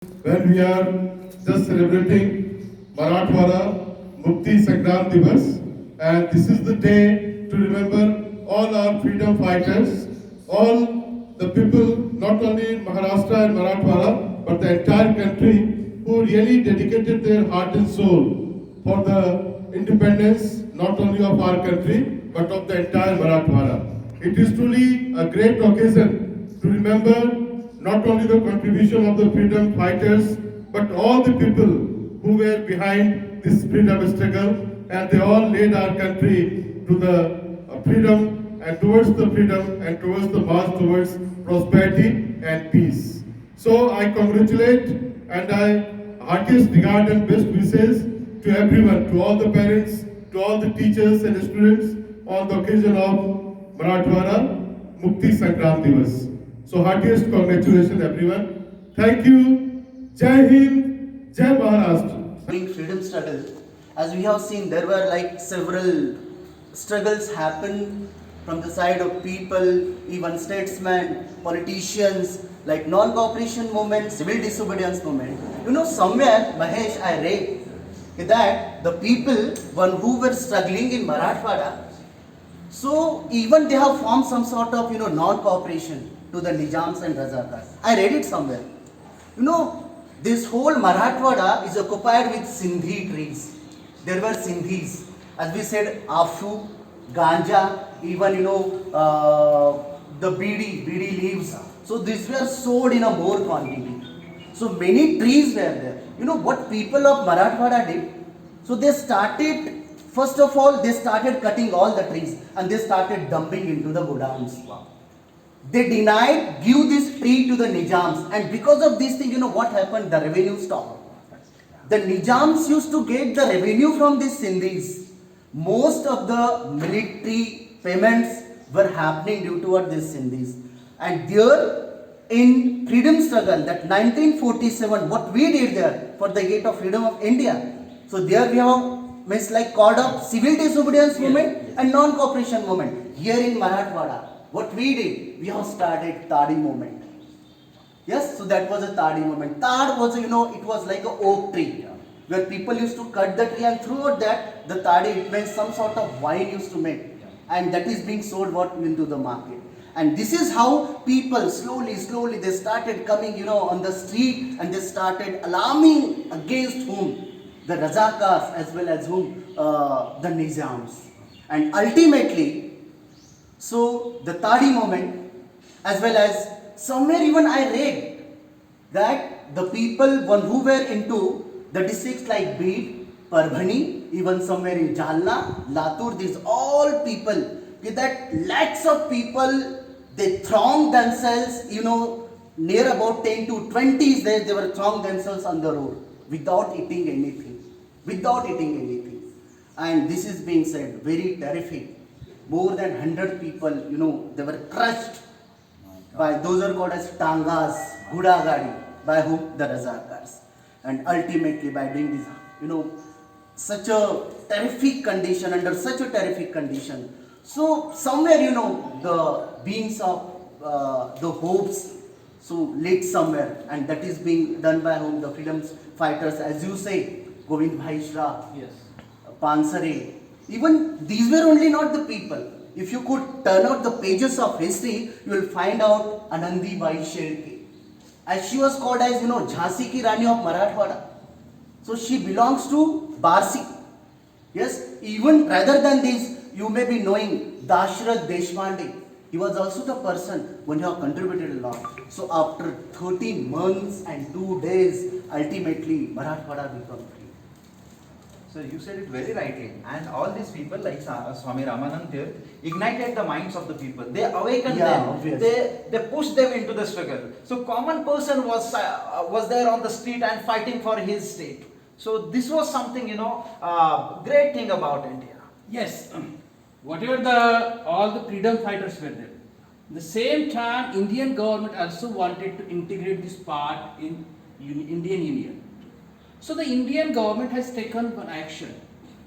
when we are just celebrating Marathwada Mukti Sangram Divas, and this is the day to remember all our freedom fighters, all the people, not only in Maharashtra and Marathwada, but the entire country, who really dedicated their heart and soul for the independence, not only of our country, but of the entire Marathwada. It is truly a great occasion to remember not only the contribution of the freedom fighters, but all the people who were behind this freedom struggle, and they all led our country to the freedom and towards the freedom and towards the march towards prosperity and peace. So I congratulate and I heartiest regard and best wishes to everyone, to all the parents, to all the teachers and students on the occasion of Marathwada Mukti Sangram Divas. So heartiest congratulations everyone. Thank you. Jai Hind, Jai Maharashtra. During freedom struggle, as we have seen, there were like several struggles happen from the side of people, even statesmen, politicians, like non-cooperation movement, civil disobedience movement. Somewhere, Mahesh, I read that the people, one who were struggling in Marathwada, so even they have formed some sort of non-cooperation to the Nizams and Razakars. I read it somewhere. This whole Marathwada is occupied with Sindhi trees. There were Sindhis, as we said, Afu, Ganja, even the bidi leaves. So these were sold in a more quantity. So many trees were there. What people of Marathwada did? So they started, first of all, they started cutting all the trees and they started dumping into the godowns. They denied give this tree to the Nizams, and because of this thing, what happened? The revenue stopped. The Nizams used to get the revenue from these Sindhis. Most of the military payments were happening due to these Sindhis. And there, in freedom struggle, that 1947, what we did there for the gate of freedom of India. So there we have means like called up civil disobedience movement and non-cooperation movement. Here in Marathwada, what we did, we have started Tadi movement. Yes, so that was a Tadi movement. Tad was, it was like an oak tree, where people used to cut the tree, and throughout that, the Tadi, it means some sort of wine used to make, and that is being sold into the market. And this is how people slowly, they started coming, on the street, and they started alarming against whom? The Razakars as well as whom? The Nizams. And ultimately, so the Tadi movement, as well as somewhere even I read that the people one who were into the districts like Beed, Parbhani, even somewhere in Jalna, Latur, these all people, with that lakhs of people, they thronged themselves, near about 10 to 20 days they were thronged themselves on the road without eating anything. And this is being said, very terrific. More than 100 people, they were crushed by those are called as Tangas, Gudagadi, by whom? The Razakars. And ultimately by doing this, such a terrific condition, under such a terrific condition. So somewhere, the beings of the hopes, so lit somewhere, and that is being done by whom? The freedom fighters, as you say, Govind Bhai Shah, yes, Pansare. Even these were only not the people. If you could turn out the pages of history, you will find out Anandi Bai Shelke. As she was called as, Jhansi ki Rani of Marathwada. So she belongs to Barsi. Yes, even rather than this, you may be knowing Dashrath Deshpande. He was also the person when he have contributed a lot. So after 13 months and 2 days, ultimately Marathwada became free. So you said it very rightly, and all these people like Swami Ramanand Tirth ignited the minds of the people. They awakened them. Obviously. They pushed them into the struggle. So common person was there on the street and fighting for his state. So this was something great thing about India. Yes, whatever all the freedom fighters were there. The same time, Indian government also wanted to integrate this part in Indian Union. So the Indian government has taken one action.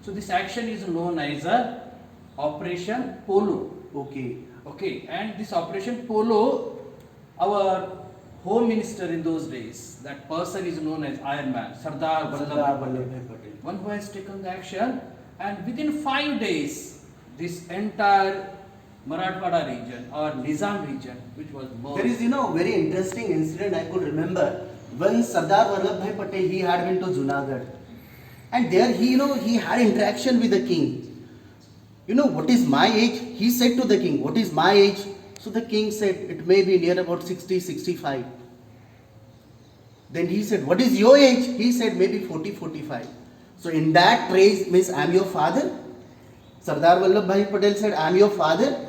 So this action is known as Operation Polo. Okay. Okay, and this Operation Polo, our home minister in those days, that person is known as Iron Man, Sardar Sardar Vallabhbhai Vallabhbhai Patel. one who has taken the action, and within 5 days, this entire Marathwada region or Nizam region, which was more. There is, very interesting incident I could remember when Sardar Vallabhbhai Patel, he had been to Junagadh, and there he had interaction with the king. What is my age? He said to the king, what is my age? So the king said, it may be near about 60, 65. Then he said, what is your age? He said, maybe 40, 45. So in that phrase means, I am your father. Sardar Vallabhbhai Patel said, I am your father.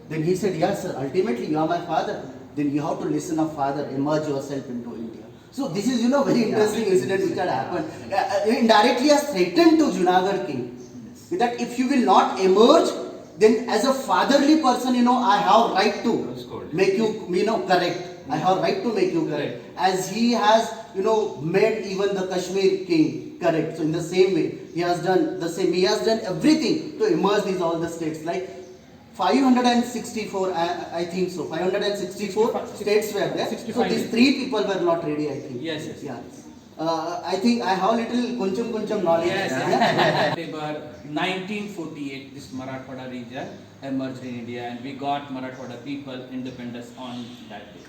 Then he said, yes, sir, ultimately you are my father. Then you have to listen up, father, immerse yourself into India. So this is, very interesting incident which had happened. Indirectly has threatened to Junagadh king that if you will not emerge, then as a fatherly person, I have right to make you, correct. I have right to make you correct. As he has, made even the Kashmir king correct. So in the same way, he has done the same. He has done everything to immerse these all the states. Like 564, I think so. 564 states were there. So 65. these 3 people were not ready, I think. Yes. Yeah. I think I have little kunchum knowledge. Yes. Yeah. September 1948, this Marathwada region emerged in India, and we got Marathwada people independence on that day.